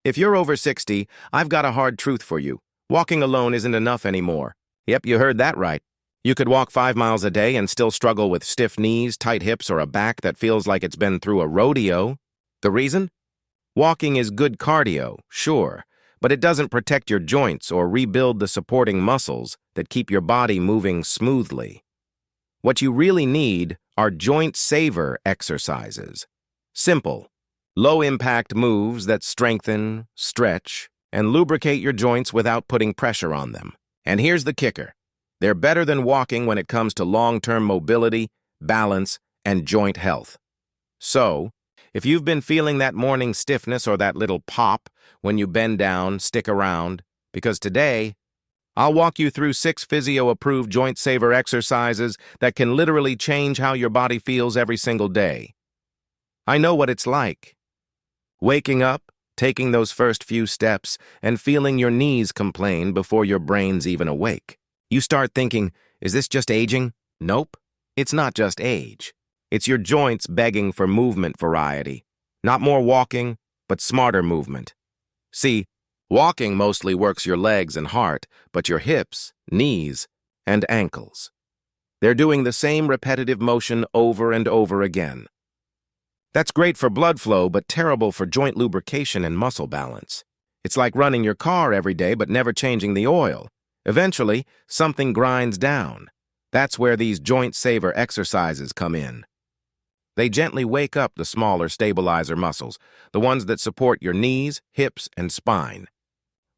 If you're over 60, I've got a hard truth for you. Walking alone isn't enough anymore. Yep, you heard that right. You could walk 5 miles a day and still struggle with stiff knees, tight hips, or a back that feels like it's been through a rodeo. The reason? Walking is good cardio, sure, but it doesn't protect your joints or rebuild the supporting muscles that keep your body moving smoothly. What you really need are joint saver exercises. Simple, low-impact moves that strengthen, stretch, and lubricate your joints without putting pressure on them. And here's the kicker. They're better than walking when it comes to long-term mobility, balance, and joint health. So, if you've been feeling that morning stiffness or that little pop when you bend down, stick around, because today, I'll walk you through 6 physio-approved joint saver exercises that can literally change how your body feels every single day. I know what it's like. Waking up, taking those first few steps, and feeling your knees complain before your brain's even awake. You start thinking, is this just aging? Nope, it's not just age. It's your joints begging for movement variety. Not more walking, but smarter movement. See, walking mostly works your legs and heart, but your hips, knees, and ankles. They're doing the same repetitive motion over and over again. That's great for blood flow, but terrible for joint lubrication and muscle balance. It's like running your car every day but never changing the oil. Eventually, something grinds down. That's where these joint saver exercises come in. They gently wake up the smaller stabilizer muscles, the ones that support your knees, hips, and spine.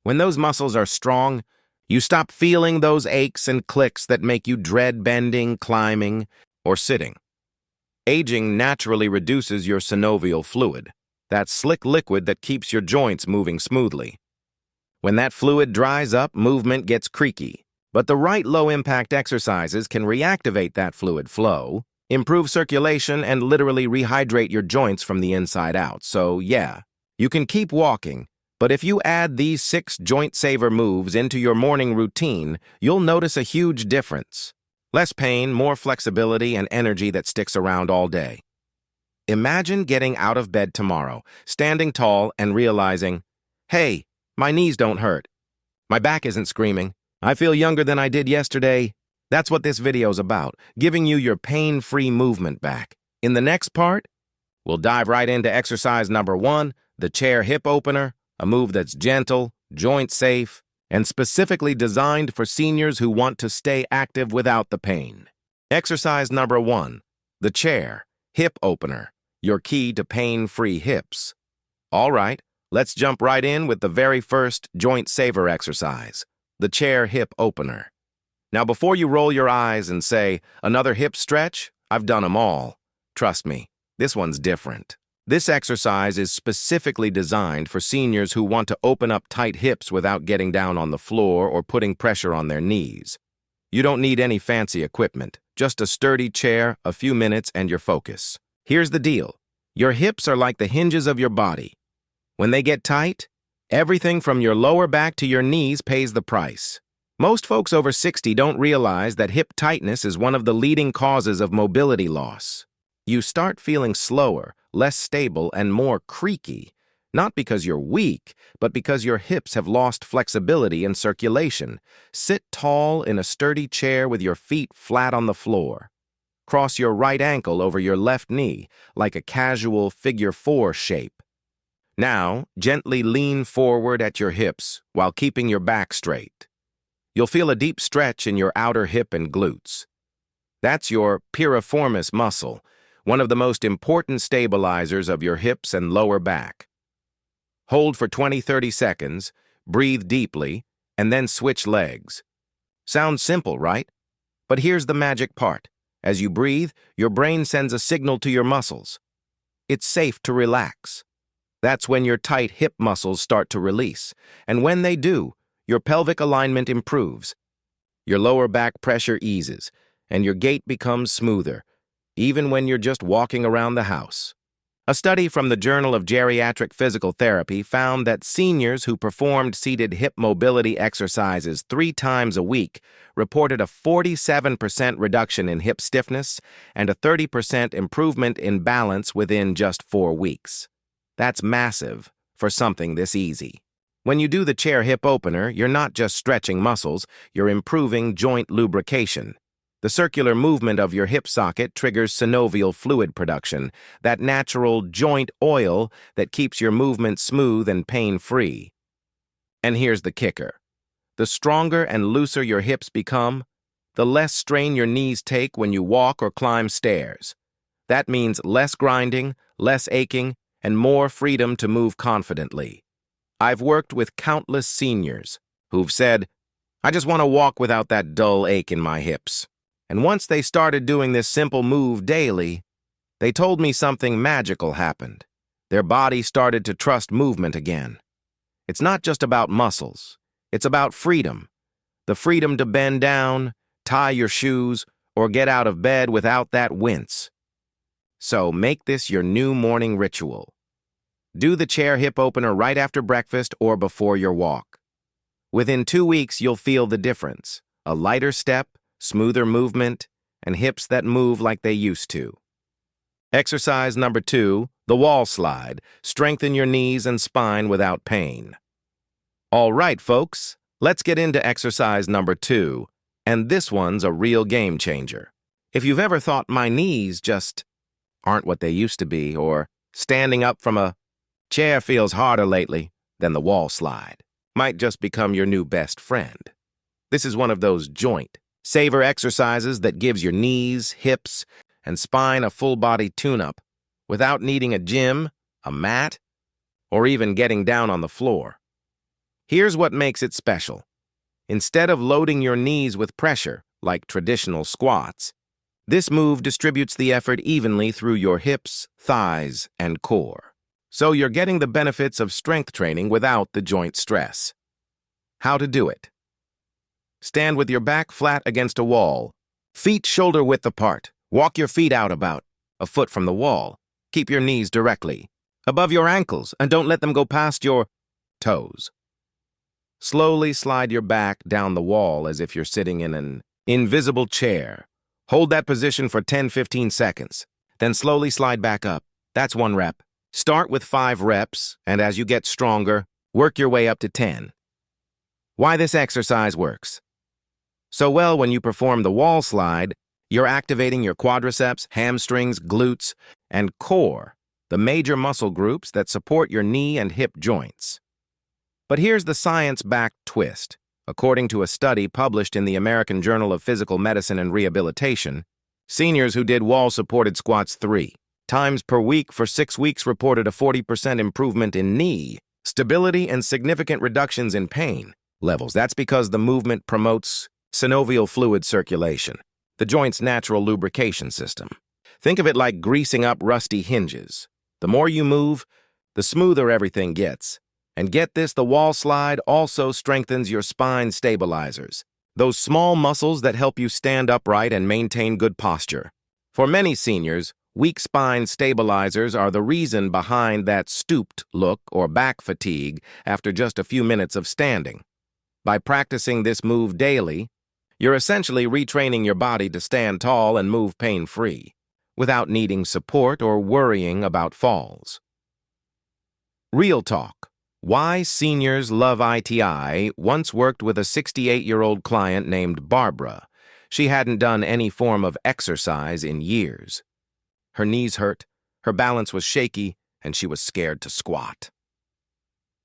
When those muscles are strong, you stop feeling those aches and clicks that make you dread bending, climbing, or sitting. Aging naturally reduces your synovial fluid, that slick liquid that keeps your joints moving smoothly. When that fluid dries up, movement gets creaky. But the right low-impact exercises can reactivate that fluid flow, improve circulation, and literally rehydrate your joints from the inside out. So, yeah, you can keep walking, but if you add these 6 joint saver moves into your morning routine, you'll notice a huge difference. Less pain, more flexibility, and energy that sticks around all day. Imagine getting out of bed tomorrow, standing tall and realizing, hey, my knees don't hurt. My back isn't screaming. I feel younger than I did yesterday. That's what this video's about, giving you your pain-free movement back. In the next part, we'll dive right into exercise number 1, the chair hip opener, a move that's gentle, joint-safe, and specifically designed for seniors who want to stay active without the pain. Exercise number 1, the chair hip opener, your key to pain-free hips. All right, let's jump right in with the very first joint saver exercise, the chair hip opener. Now, before you roll your eyes and say, another hip stretch, I've done them all. Trust me, this one's different. This exercise is specifically designed for seniors who want to open up tight hips without getting down on the floor or putting pressure on their knees. You don't need any fancy equipment, just a sturdy chair, a few minutes, and your focus. Here's the deal. Your hips are like the hinges of your body. When they get tight, everything from your lower back to your knees pays the price. Most folks over 60 don't realize that hip tightness is one of the leading causes of mobility loss. You start feeling slower, less stable, and more creaky, not because you're weak, but because your hips have lost flexibility and circulation. Sit tall in a sturdy chair with your feet flat on the floor. Cross your right ankle over your left knee, like a casual figure 4 shape. Now, gently lean forward at your hips while keeping your back straight. You'll feel a deep stretch in your outer hip and glutes. That's your piriformis muscle, one of the most important stabilizers of your hips and lower back. Hold for 20-30 seconds, breathe deeply, and then switch legs. Sounds simple, right? But here's the magic part. As you breathe, your brain sends a signal to your muscles. It's safe to relax. That's when your tight hip muscles start to release, and when they do, your pelvic alignment improves. Your lower back pressure eases, and your gait becomes smoother, even when you're just walking around the house. A study from the Journal of Geriatric Physical Therapy found that seniors who performed seated hip mobility exercises 3 times a week reported a 47% reduction in hip stiffness and a 30% improvement in balance within just 4 weeks. That's massive for something this easy. When you do the chair hip opener, you're not just stretching muscles, you're improving joint lubrication. The circular movement of your hip socket triggers synovial fluid production, that natural joint oil that keeps your movement smooth and pain-free. And here's the kicker. The stronger and looser your hips become, the less strain your knees take when you walk or climb stairs. That means less grinding, less aching, and more freedom to move confidently. I've worked with countless seniors who've said, "I just want to walk without that dull ache in my hips." And once they started doing this simple move daily, they told me something magical happened. Their body started to trust movement again. It's not just about muscles. It's about freedom. The freedom to bend down, tie your shoes, or get out of bed without that wince. So make this your new morning ritual. Do the chair hip opener right after breakfast or before your walk. Within 2 weeks, you'll feel the difference. A lighter step, smoother movement, and hips that move like they used to. Exercise number 2, the wall slide. Strengthen your knees and spine without pain. All right, folks, let's get into exercise number 2, and this one's a real game changer. If you've ever thought my knees just aren't what they used to be, or standing up from a chair feels harder lately, then the wall slide might just become your new best friend. This is one of those joint saver exercises that gives your knees, hips, and spine a full-body tune-up without needing a gym, a mat, or even getting down on the floor. Here's what makes it special. Instead of loading your knees with pressure, like traditional squats, this move distributes the effort evenly through your hips, thighs, and core. So you're getting the benefits of strength training without the joint stress. How to do it. Stand with your back flat against a wall, feet shoulder-width apart. Walk your feet out about a foot from the wall. Keep your knees directly above your ankles and don't let them go past your toes. Slowly slide your back down the wall as if you're sitting in an invisible chair. Hold that position for 10-15 seconds, then slowly slide back up. That's 1 rep. Start with 5 reps, and as you get stronger, work your way up to 10. Why this exercise works? So well, when you perform the wall slide, you're activating your quadriceps, hamstrings, glutes, and core, the major muscle groups that support your knee and hip joints. But here's the science-backed twist. According to a study published in the American Journal of Physical Medicine and Rehabilitation, seniors who did wall-supported squats 3 times per week for 6 weeks reported a 40% improvement in knee stability and significant reductions in pain levels. That's because the movement promotes synovial fluid circulation, the joint's natural lubrication system. Think of it like greasing up rusty hinges. The more you move, the smoother everything gets. And get this, the wall slide also strengthens your spine stabilizers, those small muscles that help you stand upright and maintain good posture. For many seniors, weak spine stabilizers are the reason behind that stooped look or back fatigue after just a few minutes of standing. By practicing this move daily, you're essentially retraining your body to stand tall and move pain-free, without needing support or worrying about falls. Real talk. Why seniors love ITI once worked with a 68-year-old client named Barbara. She hadn't done any form of exercise in years. Her knees hurt, her balance was shaky, and she was scared to squat.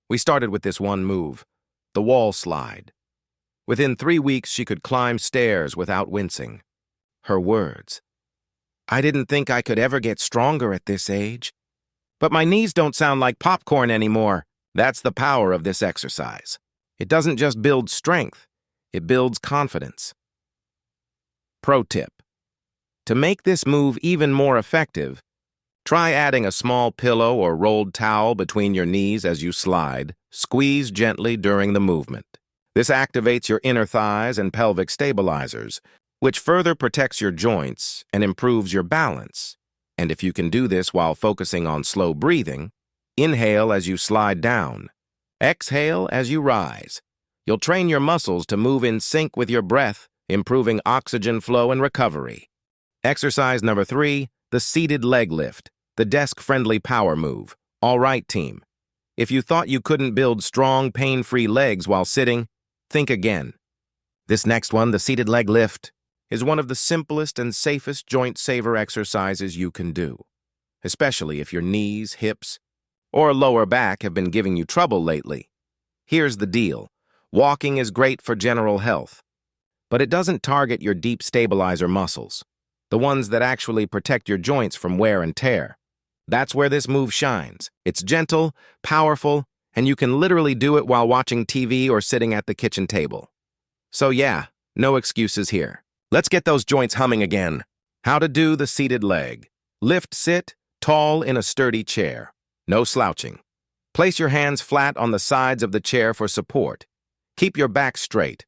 We started with this one move, the wall slide. Within 3 weeks, she could climb stairs without wincing. Her words, "I didn't think I could ever get stronger at this age. But my knees don't sound like popcorn anymore." That's the power of this exercise. It doesn't just build strength, it builds confidence. Pro tip. To make this move even more effective, try adding a small pillow or rolled towel between your knees as you slide. Squeeze gently during the movement. This activates your inner thighs and pelvic stabilizers, which further protects your joints and improves your balance. And if you can do this while focusing on slow breathing, inhale as you slide down. Exhale as you rise. You'll train your muscles to move in sync with your breath, improving oxygen flow and recovery. Exercise number 3, the seated leg lift, the desk-friendly power move. All right, team. If you thought you couldn't build strong, pain-free legs while sitting, think again. This next one, the seated leg lift, is one of the simplest and safest joint saver exercises you can do, especially if your knees, hips, or lower back have been giving you trouble lately. Here's the deal. Walking is great for general health, but it doesn't target your deep stabilizer muscles, the ones that actually protect your joints from wear and tear. That's where this move shines. It's gentle, powerful, and you can literally do it while watching TV or sitting at the kitchen table. So yeah, no excuses here. Let's get those joints humming again. How to do the seated leg. Lift, sit, tall in a sturdy chair. No slouching. Place your hands flat on the sides of the chair for support. Keep your back straight.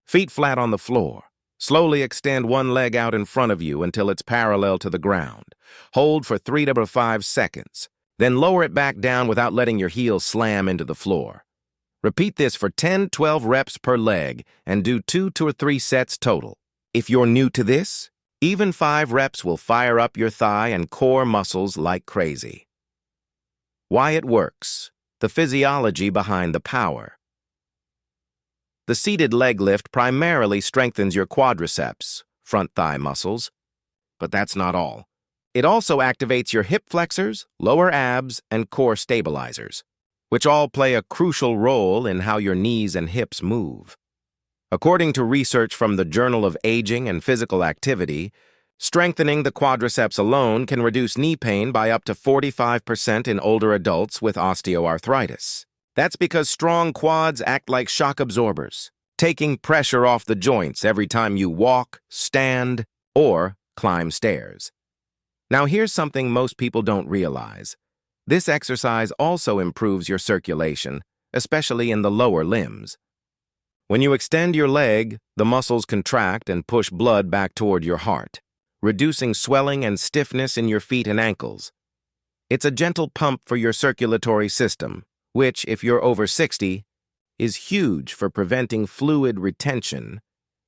Feet flat on the floor. Slowly extend one leg out in front of you until it's parallel to the ground. Hold for 3 to 5 seconds. Then lower it back down without letting your heels slam into the floor. Repeat this for 10-12 reps per leg and do 2 or 3 sets total. If you're new to this, even 5 reps will fire up your thigh and core muscles like crazy. Why it works. The physiology behind the power. The seated leg lift primarily strengthens your quadriceps, front thigh muscles, but that's not all. It also activates your hip flexors, lower abs, and core stabilizers, which all play a crucial role in how your knees and hips move. According to research from the Journal of Aging and Physical Activity, strengthening the quadriceps alone can reduce knee pain by up to 45% in older adults with osteoarthritis. That's because strong quads act like shock absorbers, taking pressure off the joints every time you walk, stand, or climb stairs. Now here's something most people don't realize. This exercise also improves your circulation, especially in the lower limbs. When you extend your leg, the muscles contract and push blood back toward your heart, reducing swelling and stiffness in your feet and ankles. It's a gentle pump for your circulatory system, which, if you're over 60, is huge for preventing fluid retention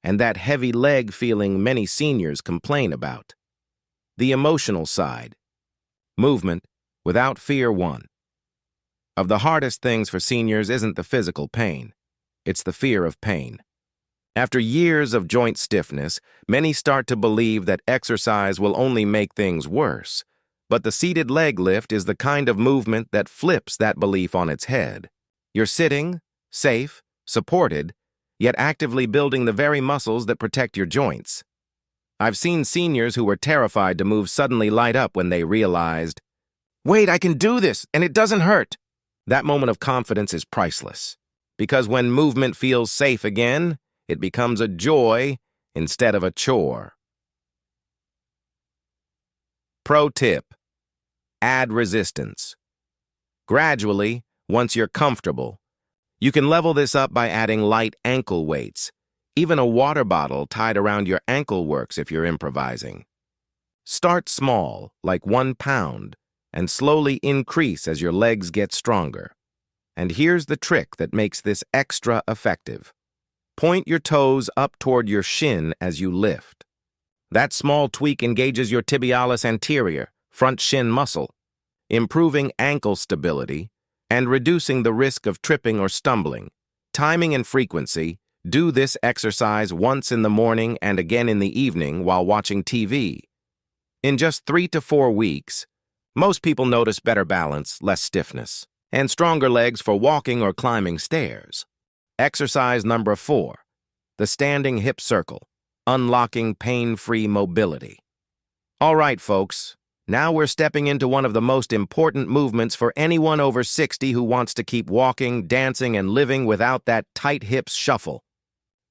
and that heavy leg feeling many seniors complain about. The emotional side. Movement, without fear, one. Of the hardest things for seniors isn't the physical pain. It's the fear of pain. After years of joint stiffness, many start to believe that exercise will only make things worse. But the seated leg lift is the kind of movement that flips that belief on its head. You're sitting, safe, supported, yet actively building the very muscles that protect your joints. I've seen seniors who were terrified to move suddenly light up when they realized, "Wait, I can do this, and it doesn't hurt." That moment of confidence is priceless. Because when movement feels safe again, it becomes a joy instead of a chore. Pro tip. Add resistance. Gradually, once you're comfortable, you can level this up by adding light ankle weights. Even a water bottle tied around your ankle works if you're improvising. Start small, like 1 pound, and slowly increase as your legs get stronger. And here's the trick that makes this extra effective. Point your toes up toward your shin as you lift. That small tweak engages your tibialis anterior, front shin muscle, improving ankle stability and reducing the risk of tripping or stumbling. Timing and frequency. Do this exercise once in the morning and again in the evening while watching TV. In just 3 to 4 weeks, most people notice better balance, less stiffness, and stronger legs for walking or climbing stairs. Exercise number 4, the standing hip circle, unlocking pain-free mobility. All right, folks, now we're stepping into one of the most important movements for anyone over 60 who wants to keep walking, dancing, and living without that tight hips shuffle.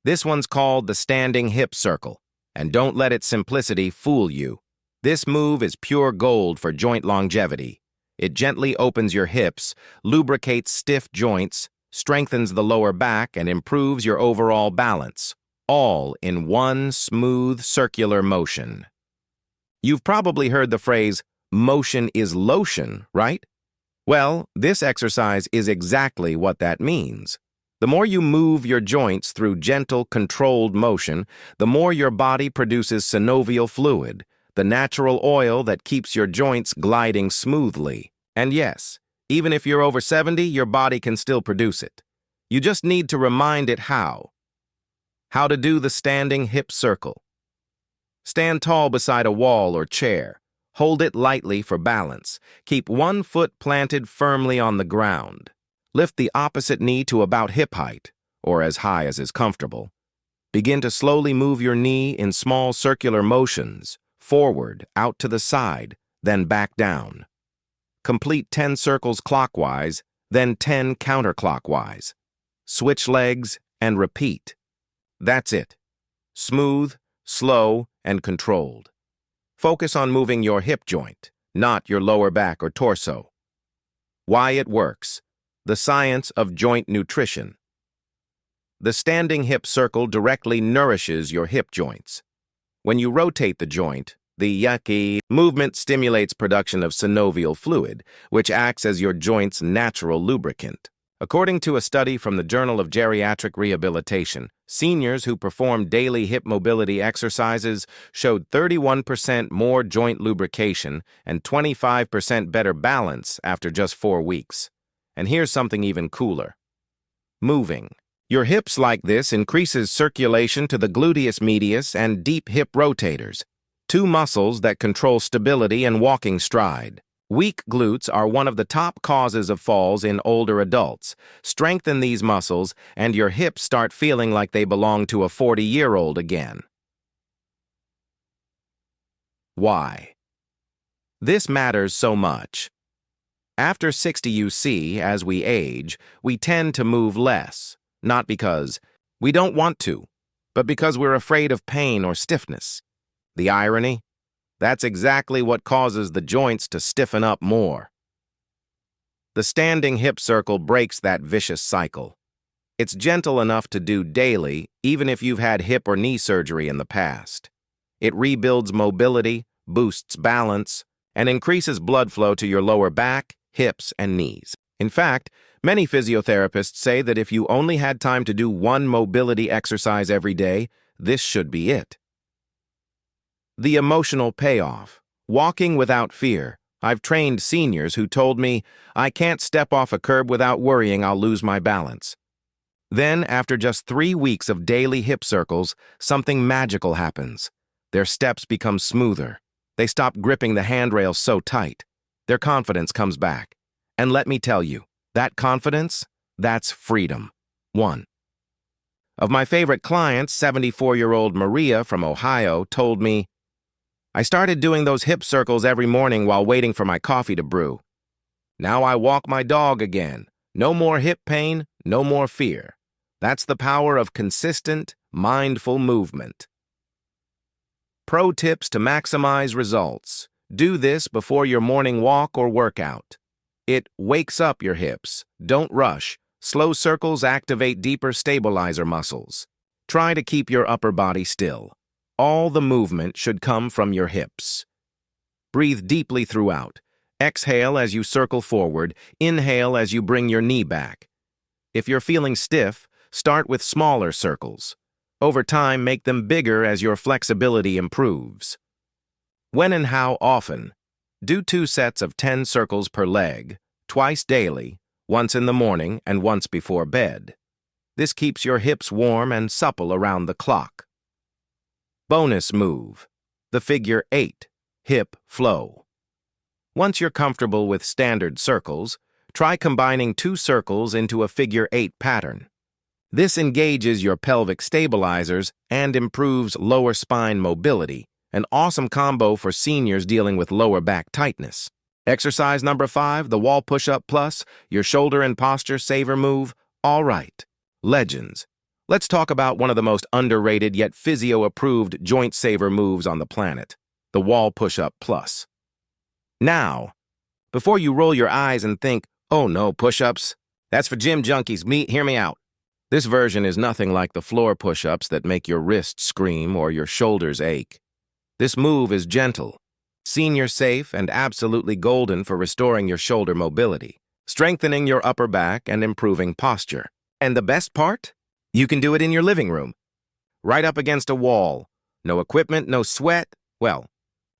This one's called the standing hip circle, and don't let its simplicity fool you. This move is pure gold for joint longevity. It gently opens your hips, lubricates stiff joints, strengthens the lower back, and improves your overall balance, all in one smooth circular motion. You've probably heard the phrase, "motion is lotion," right? Well, this exercise is exactly what that means. The more you move your joints through gentle, controlled motion, the more your body produces synovial fluid, the natural oil that keeps your joints gliding smoothly. And yes, Even if you're over 70, your body can still produce it. You just need to remind it how. How to do the standing hip circle. Stand tall beside a wall or chair. Hold it lightly for balance. Keep one foot planted firmly on the ground. Lift the opposite knee to about hip height, or as high as is comfortable. Begin to slowly move your knee in small circular motions, forward, out to the side, then back down. Complete 10 circles clockwise, then 10 counterclockwise. Switch legs and repeat. That's it. Smooth, slow, and controlled. Focus on moving your hip joint, not your lower back or torso. Why it works. The science of joint nutrition. The standing hip circle directly nourishes your hip joints. When you rotate the joint, the yucky movement stimulates production of synovial fluid, which acts as your joint's natural lubricant. According to a study from the Journal of Geriatric Rehabilitation, seniors who performed daily hip mobility exercises showed 31% more joint lubrication and 25% better balance after just 4 weeks. And here's something even cooler. Moving. Your hips like this increases circulation to the gluteus medius and deep hip rotators, 2 muscles that control stability and walking stride. Weak glutes are one of the top causes of falls in older adults. Strengthen these muscles, and your hips start feeling like they belong to a 40-year-old again. Why? This matters so much. After 60 you see, as we age, we tend to move less, not because we don't want to, but because we're afraid of pain or stiffness. The irony? That's exactly what causes the joints to stiffen up more. The standing hip circle breaks that vicious cycle. It's gentle enough to do daily, even if you've had hip or knee surgery in the past. It rebuilds mobility, boosts balance, and increases blood flow to your lower back, hips, and knees. In fact, many physiotherapists say that if you only had time to do one mobility exercise every day, this should be it. The emotional payoff. Walking without fear. I've trained seniors who told me, I can't step off a curb without worrying I'll lose my balance. Then, after just 3 weeks of daily hip circles, something magical happens. Their steps become smoother. They stop gripping the handrails so tight. Their confidence comes back. And let me tell you, that confidence, that's freedom. 1. Of my favorite clients, 74-year-old Maria from Ohio told me, I started doing those hip circles every morning while waiting for my coffee to brew. Now I walk my dog again. No more hip pain, no more fear. That's the power of consistent, mindful movement. Pro tips to maximize results. Do this before your morning walk or workout. It wakes up your hips. Don't rush. Slow circles activate deeper stabilizer muscles. Try to keep your upper body still. All the movement should come from your hips. Breathe deeply throughout. Exhale as you circle forward. Inhale as you bring your knee back. If you're feeling stiff, start with smaller circles. Over time, make them bigger as your flexibility improves. When and how often? Do 2 sets of 10 circles per leg, twice daily, once in the morning and once before bed. This keeps your hips warm and supple around the clock. Bonus move. The figure 8, hip flow. Once you're comfortable with standard circles, try combining 2 circles into a figure 8 pattern. This engages your pelvic stabilizers and improves lower spine mobility, an awesome combo for seniors dealing with lower back tightness. Exercise number 5, the wall push-up plus, your shoulder and posture saver move. All right, legends. Let's talk about one of the most underrated yet physio-approved joint saver moves on the planet, the wall push-up plus. Now, before you roll your eyes and think, oh no, push-ups, that's for gym junkies, hear me out. This version is nothing like the floor push-ups that make your wrists scream or your shoulders ache. This move is gentle, senior safe, and absolutely golden for restoring your shoulder mobility, strengthening your upper back, and improving posture. And the best part? You can do it in your living room, right up against a wall. No equipment, no sweat. Well,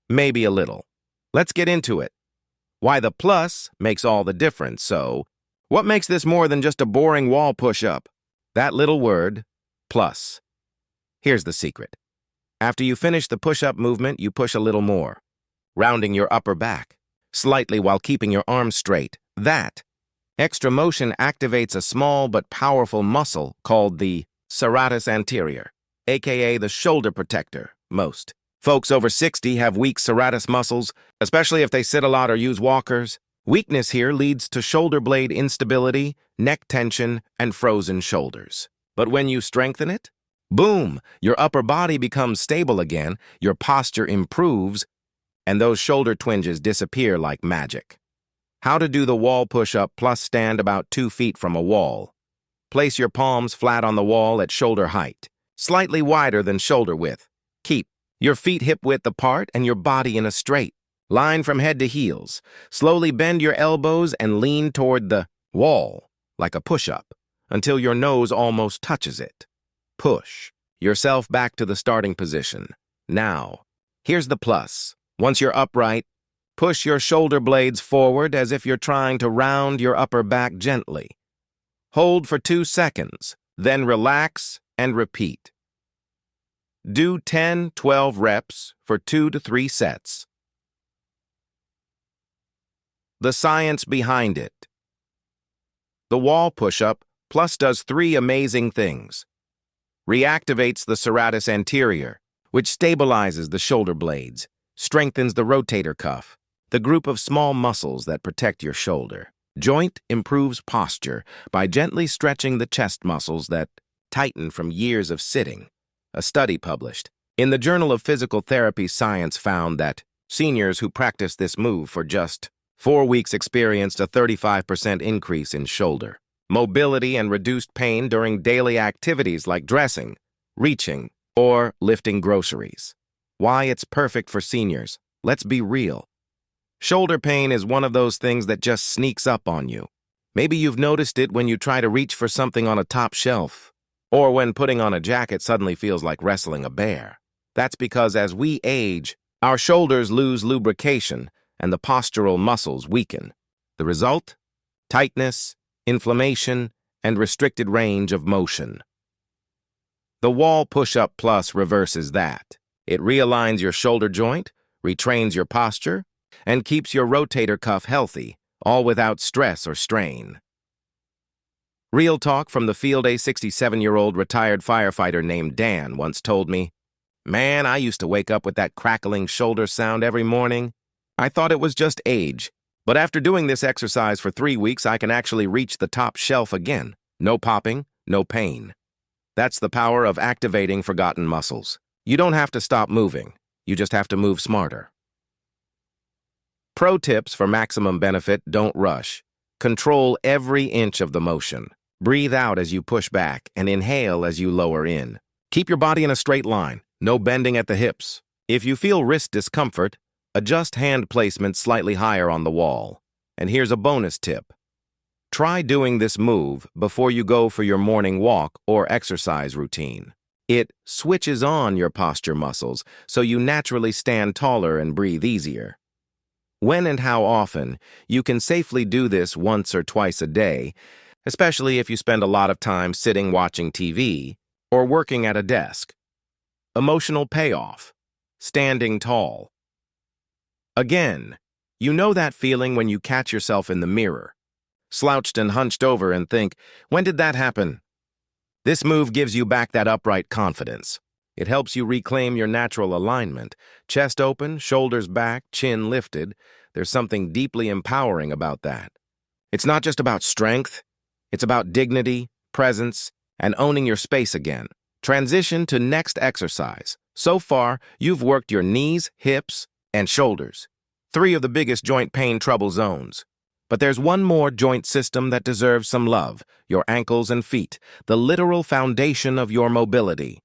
maybe a little. Let's get into it. Why the plus makes all the difference. So, what makes this more than just a boring wall push-up? That little word, plus. Here's the secret. After you finish the push-up movement, you push a little more, rounding your upper back, slightly while keeping your arms straight. That extra motion activates a small but powerful muscle called the serratus anterior, aka the shoulder protector. Most folks over 60 have weak serratus muscles, especially if they sit a lot or use walkers. Weakness here leads to shoulder blade instability, neck tension, and frozen shoulders. But when you strengthen it, boom, your upper body becomes stable again, your posture improves, and those shoulder twinges disappear like magic. How to do the wall push-up plus stand about 2 feet from a wall. Place your palms flat on the wall at shoulder height, slightly wider than shoulder width. Keep your feet hip-width apart and your body in a straight line from head to heels. Slowly bend your elbows and lean toward the wall, like a push-up, until your nose almost touches it. Push yourself back to the starting position. Now, here's the plus. Once you're upright, push your shoulder blades forward as if you're trying to round your upper back gently. Hold for 2 seconds, then relax and repeat. Do 10-12 reps for 2 to 3 sets. The science behind it. The wall push-up plus does 3 amazing things. Reactivates the serratus anterior, which stabilizes the shoulder blades, strengthens the rotator cuff, the group of small muscles that protect your shoulder. Joint improves posture by gently stretching the chest muscles that tighten from years of sitting. A study published in the Journal of Physical Therapy Science found that seniors who practiced this move for just 4 weeks experienced a 35% increase in shoulder mobility and reduced pain during daily activities like dressing, reaching, or lifting groceries. Why it's perfect for seniors? Let's be real. Shoulder pain is one of those things that just sneaks up on you. Maybe you've noticed it when you try to reach for something on a top shelf, or when putting on a jacket suddenly feels like wrestling a bear. That's because as we age, our shoulders lose lubrication and the postural muscles weaken. The result? Tightness, inflammation, and restricted range of motion. The wall push-up plus reverses that. It realigns your shoulder joint, retrains your posture, and keeps your rotator cuff healthy, all without stress or strain. Real talk from the field. A 67-year-old retired firefighter named Dan once told me, "Man, I used to wake up with that crackling shoulder sound every morning. I thought it was just age. But after doing this exercise for 3 weeks, I can actually reach the top shelf again. No popping, no pain." That's the power of activating forgotten muscles. You don't have to stop moving. You just have to move smarter. Pro tips for maximum benefit: don't rush. Control every inch of the motion. Breathe out as you push back and inhale as you lower in. Keep your body in a straight line, no bending at the hips. If you feel wrist discomfort, adjust hand placement slightly higher on the wall. And here's a bonus tip. Try doing this move before you go for your morning walk or exercise routine. It switches on your posture muscles so you naturally stand taller and breathe easier. When and how often? You can safely do this once or twice a day, especially if you spend a lot of time sitting watching TV or working at a desk. Emotional payoff: standing tall. Again, you know that feeling when you catch yourself in the mirror, slouched and hunched over, and think, when did that happen? This move gives you back that upright confidence. It helps you reclaim your natural alignment. Chest open, shoulders back, chin lifted. There's something deeply empowering about that. It's not just about strength. It's about dignity, presence, and owning your space again. Transition to next exercise. So far, you've worked your knees, hips, and shoulders, 3 of the biggest joint pain trouble zones. But there's one more joint system that deserves some love: your ankles and feet, the literal foundation of your mobility.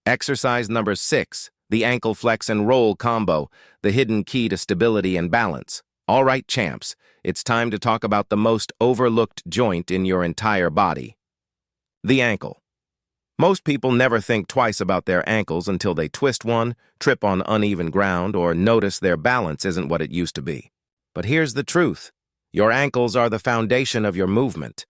Exercise number 6, the ankle flex and roll combo, the hidden key to stability and balance. All right, champs, it's time to talk about the most overlooked joint in your entire body: the ankle. Most people never think twice about their ankles until they twist one, trip on uneven ground, or notice their balance isn't what it used to be. But here's the truth. Your ankles are the foundation of your movement.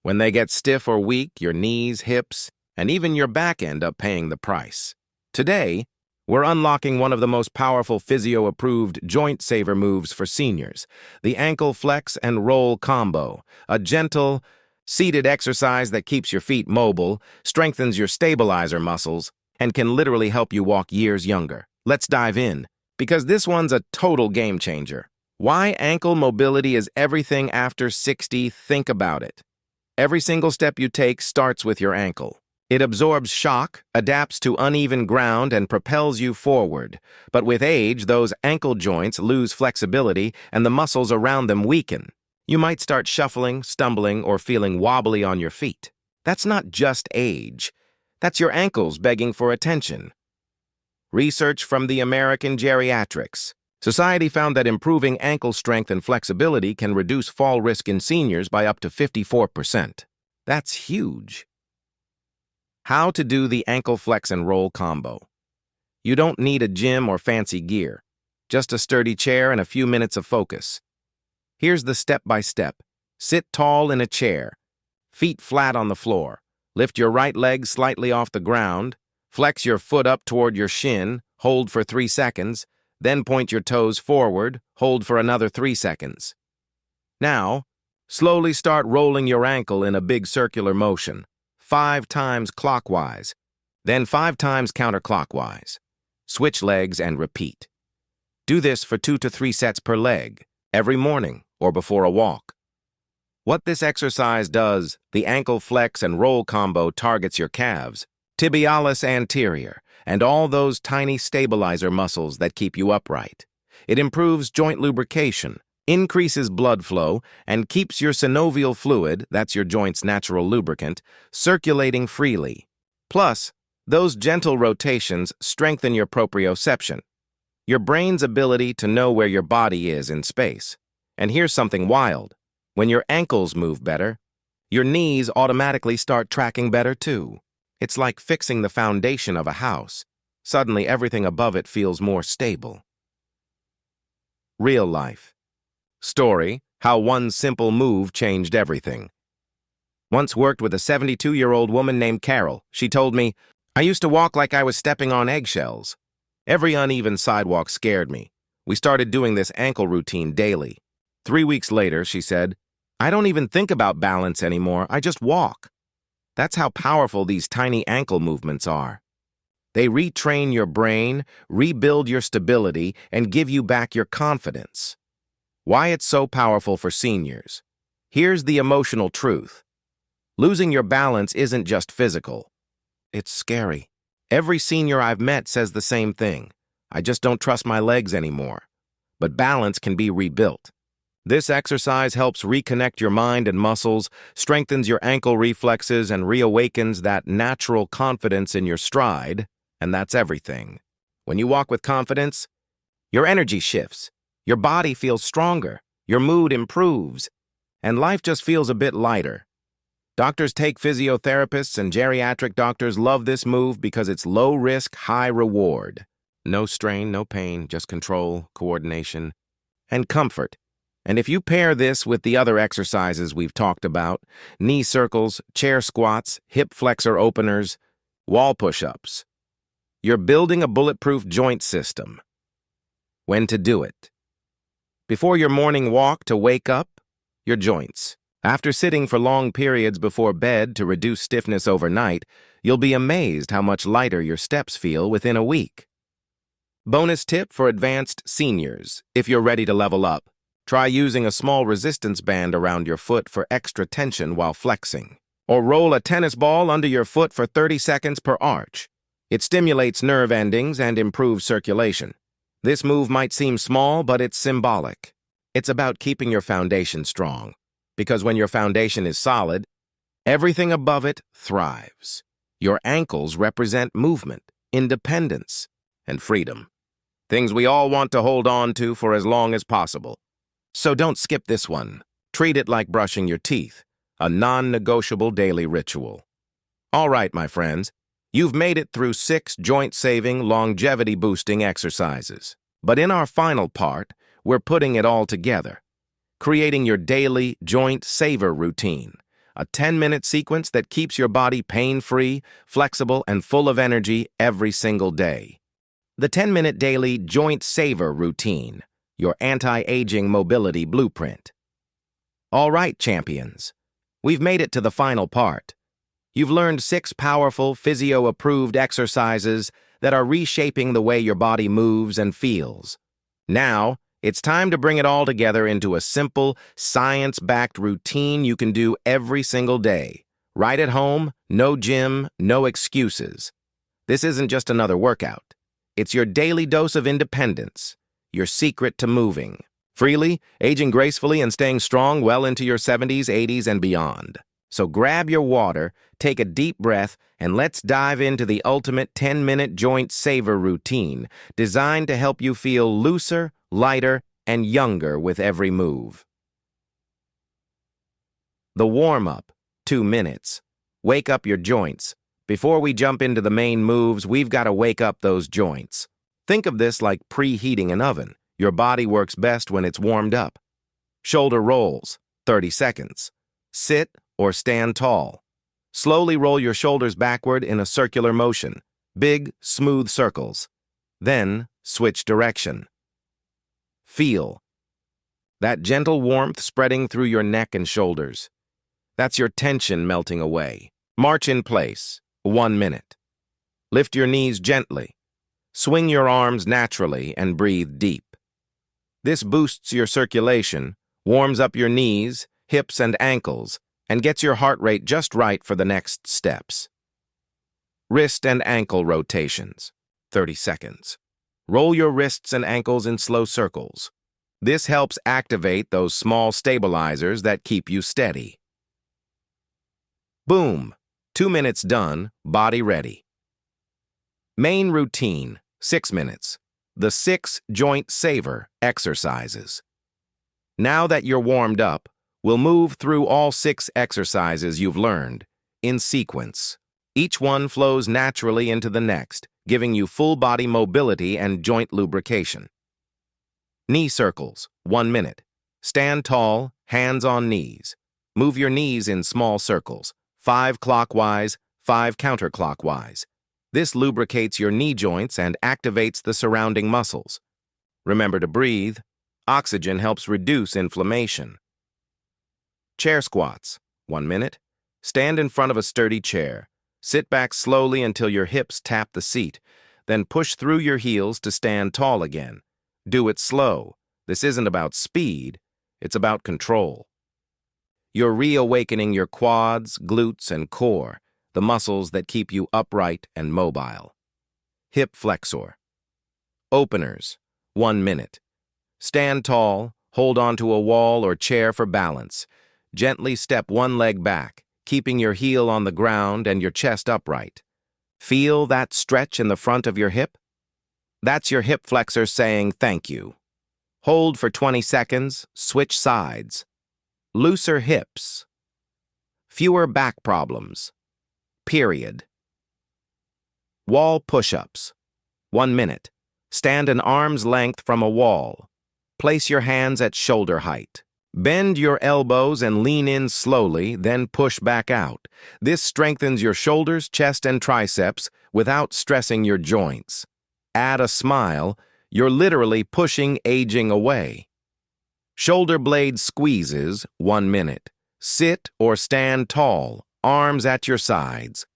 When they get stiff or weak, your knees, hips, and even your back end up paying the price. Today, we're unlocking one of the most powerful physio-approved joint-saver moves for seniors, the ankle flex and roll combo, a gentle, seated exercise that keeps your feet mobile, strengthens your stabilizer muscles, and can literally help you walk years younger. Let's dive in, because this one's a total game changer. Why ankle mobility is everything after 60? Think about it. Every single step you take starts with your ankle. It absorbs shock, adapts to uneven ground, and propels you forward. But with age, those ankle joints lose flexibility and the muscles around them weaken. You might start shuffling, stumbling, or feeling wobbly on your feet. That's not just age. That's your ankles begging for attention. Research from the American Geriatrics Society found that improving ankle strength and flexibility can reduce fall risk in seniors by up to 54%. That's huge. How to do the ankle flex and roll combo. You don't need a gym or fancy gear, just a sturdy chair and a few minutes of focus. Here's the step-by-step. Sit tall in a chair, feet flat on the floor. Lift your right leg slightly off the ground, flex your foot up toward your shin, hold for 3 seconds, then point your toes forward, hold for another 3 seconds. Now, slowly start rolling your ankle in a big circular motion. 5 times clockwise, then 5 times counterclockwise. Switch legs and repeat. Do this for 2 to 3 sets per leg, every morning or before a walk. What this exercise does, the ankle flex and roll combo targets your calves, tibialis anterior, and all those tiny stabilizer muscles that keep you upright. It improves joint lubrication, increases blood flow, and keeps your synovial fluid, that's your joint's natural lubricant, circulating freely. Plus, those gentle rotations strengthen your proprioception, your brain's ability to know where your body is in space. And here's something wild. When your ankles move better, your knees automatically start tracking better too. It's like fixing the foundation of a house. Suddenly, everything above it feels more stable. Real life. Story, how one simple move changed everything. Once worked with a 72-year-old woman named Carol. She told me, "I used to walk like I was stepping on eggshells. Every uneven sidewalk scared me. We started doing this ankle routine daily. 3 weeks later," she said, "I don't even think about balance anymore. I just walk." That's how powerful these tiny ankle movements are. They retrain your brain, rebuild your stability, and give you back your confidence. Why it's so powerful for seniors. Here's the emotional truth. Losing your balance isn't just physical. It's scary. Every senior I've met says the same thing. "I just don't trust my legs anymore." But balance can be rebuilt. This exercise helps reconnect your mind and muscles, strengthens your ankle reflexes, and reawakens that natural confidence in your stride, and that's everything. When you walk with confidence, your energy shifts, your body feels stronger, your mood improves, and life just feels a bit lighter. Doctors take physiotherapists and geriatric doctors love this move because it's low risk, high reward. No strain, no pain, just control, coordination, and comfort. And if you pair this with the other exercises we've talked about, knee circles, chair squats, hip flexor openers, wall push-ups, you're building a bulletproof joint system. When to do it. Before your morning walk to wake up, your joints. After sitting for long periods before bed to reduce stiffness overnight, you'll be amazed how much lighter your steps feel within a week. Bonus tip for advanced seniors, if you're ready to level up. Try using a small resistance band around your foot for extra tension while flexing. Or roll a tennis ball under your foot for 30 seconds per arch. It stimulates nerve endings and improves circulation. This move might seem small, but it's symbolic. It's about keeping your foundation strong. Because when your foundation is solid, everything above it thrives. Your ankles represent movement, independence, and freedom. Things we all want to hold on to for as long as possible. So don't skip this one. Treat it like brushing your teeth, a non-negotiable daily ritual. All right, my friends, you've made it through 6 joint-saving, longevity-boosting exercises. But in our final part, we're putting it all together. Creating your daily joint saver routine, a 10-minute sequence that keeps your body pain-free, flexible, and full of energy every single day. The 10-minute daily joint saver routine, your anti-aging mobility blueprint. All right, champions. We've made it to the final part. You've learned 6 powerful physio-approved exercises that are reshaping the way your body moves and feels. Now, it's time to bring it all together into a simple, science-backed routine you can do every single day. Right at home, no gym, no excuses. This isn't just another workout. It's your daily dose of independence, your secret to moving freely, aging gracefully, and staying strong well into your 70s, 80s, and beyond. So grab your water, take a deep breath, and let's dive into the ultimate 10-minute joint saver routine designed to help you feel looser, lighter, and younger with every move. The warm-up, 2 minutes. Wake up your joints. Before we jump into the main moves, we've got to wake up those joints. Think of this like preheating an oven. Your body works best when it's warmed up. Shoulder rolls, 30 seconds. Sit or stand tall. Slowly roll your shoulders backward in a circular motion, big, smooth circles. Then, switch direction. Feel that gentle warmth spreading through your neck and shoulders. That's your tension melting away. March in place, 1 minute. Lift your knees gently. Swing your arms naturally and breathe deep. This boosts your circulation, warms up your knees, hips, and ankles, and gets your heart rate just right for the next steps. Wrist and ankle rotations, 30 seconds. Roll your wrists and ankles in slow circles. This helps activate those small stabilizers that keep you steady. Boom! 2 minutes done, body ready. Main routine, 6 minutes. The 6 joint saver exercises. Now that you're warmed up, we'll move through all 6 exercises you've learned, in sequence. Each one flows naturally into the next, giving you full body mobility and joint lubrication. Knee circles, 1 minute. Stand tall, hands on knees. Move your knees in small circles, 5 clockwise, 5 counterclockwise. This lubricates your knee joints and activates the surrounding muscles. Remember to breathe. Oxygen helps reduce inflammation. Chair squats, 1 minute. Stand in front of a sturdy chair. Sit back slowly until your hips tap the seat, then push through your heels to stand tall again. Do it slow. This isn't about speed, it's about control. You're reawakening your quads, glutes, and core, the muscles that keep you upright and mobile. Hip flexor. Openers, 1 minute. Stand tall, hold onto a wall or chair for balance. Gently step one leg back, keeping your heel on the ground and your chest upright. Feel that stretch in the front of your hip? That's your hip flexor saying thank you. Hold for 20 seconds, switch sides. Looser hips. Fewer back problems. Period. Wall push-ups. 1 minute. Stand an arm's length from a wall. Place your hands at shoulder height. Bend your elbows and lean in slowly, then push back out. This strengthens your shoulders, chest, and triceps without stressing your joints. Add a smile. You're literally pushing aging away. Shoulder blade squeezes, 1 minute. Sit or stand tall, arms at your sides.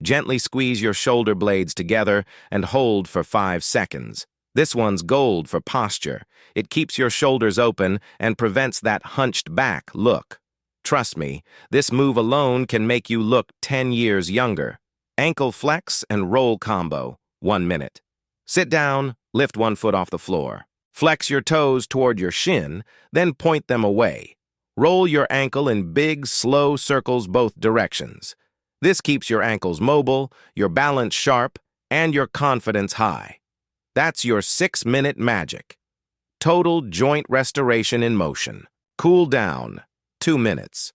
Gently squeeze your shoulder blades together and hold for 5 seconds. This one's gold for posture. It keeps your shoulders open and prevents that hunched back look. Trust me, this move alone can make you look 10 years younger. Ankle flex and roll combo, 1 minute. Sit down, lift 1 foot off the floor. Flex your toes toward your shin, then point them away. Roll your ankle in big, slow circles both directions. This keeps your ankles mobile, your balance sharp, and your confidence high. That's your 6-minute magic. Total joint restoration in motion. Cool down, 2 minutes.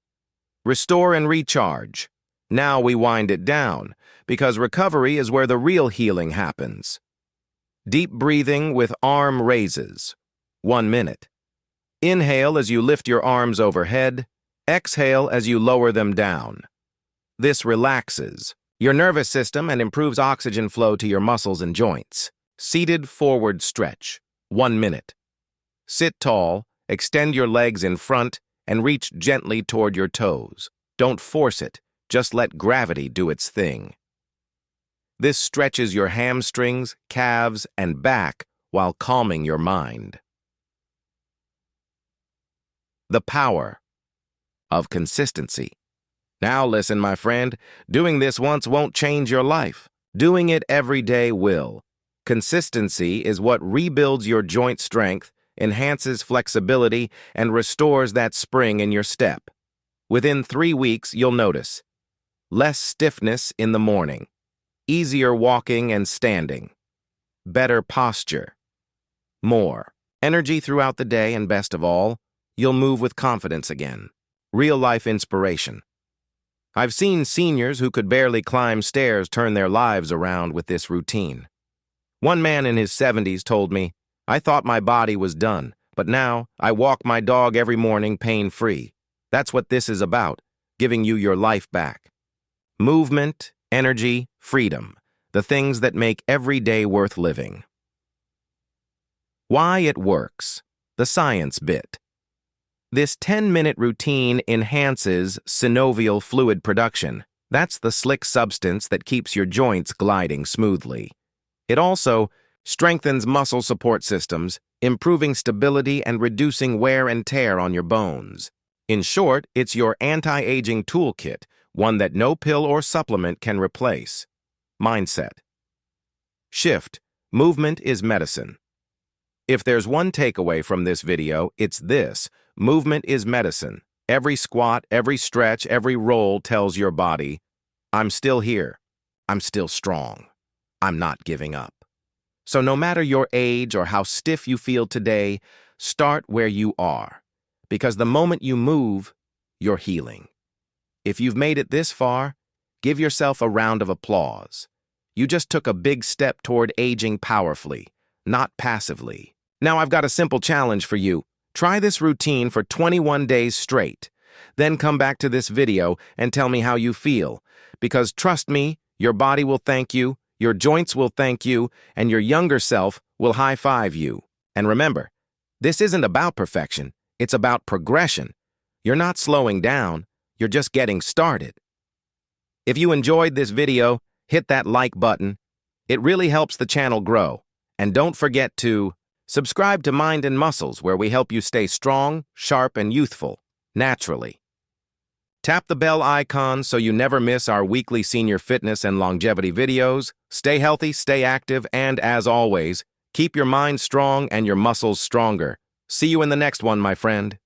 Restore and recharge. Now we wind it down, because recovery is where the real healing happens. Deep breathing with arm raises. 1 minute. Inhale as you lift your arms overhead. Exhale as you lower them down. This relaxes your nervous system and improves oxygen flow to your muscles and joints. Seated forward stretch. 1 minute. Sit tall, extend your legs in front, and reach gently toward your toes. Don't force it, just let gravity do its thing. This stretches your hamstrings, calves, and back while calming your mind. The power of consistency. Now listen, my friend, doing this once won't change your life. Doing it every day will. Consistency is what rebuilds your joint strength, enhances flexibility, and restores that spring in your step. Within 3 weeks, you'll notice less stiffness in the morning, easier walking and standing, better posture, more energy throughout the day, and best of all, you'll move with confidence again. Real-life inspiration. I've seen seniors who could barely climb stairs turn their lives around with this routine. One man in his 70s told me, "I thought my body was done, but now I walk my dog every morning pain-free." That's what this is about, giving you your life back. Movement, energy, freedom, the things that make every day worth living. Why it works. The science bit. This 10-minute routine enhances synovial fluid production. That's the slick substance that keeps your joints gliding smoothly. It also strengthens muscle support systems, improving stability and reducing wear and tear on your bones. In short, it's your anti-aging toolkit, one that no pill or supplement can replace. Mindset. Shift. Movement is medicine. If there's one takeaway from this video, it's this. Movement is medicine. Every squat, every stretch, every roll tells your body, I'm still here. I'm still strong. I'm not giving up. So no matter your age or how stiff you feel today, start where you are. Because the moment you move, you're healing. If you've made it this far, give yourself a round of applause. You just took a big step toward aging powerfully, not passively. Now I've got a simple challenge for you. Try this routine for 21 days straight. Then come back to this video and tell me how you feel. Because trust me, your body will thank you, your joints will thank you, and your younger self will high-five you. And remember, this isn't about perfection. It's about progression. You're not slowing down. You're just getting started. If you enjoyed this video, hit that like button. It really helps the channel grow. And don't forget to subscribe to Mind&Muscles, where we help you stay strong, sharp, and youthful, naturally. Tap the bell icon so you never miss our weekly senior fitness and longevity videos. Stay healthy, stay active, and as always, keep your mind strong and your muscles stronger. See you in the next one, my friend.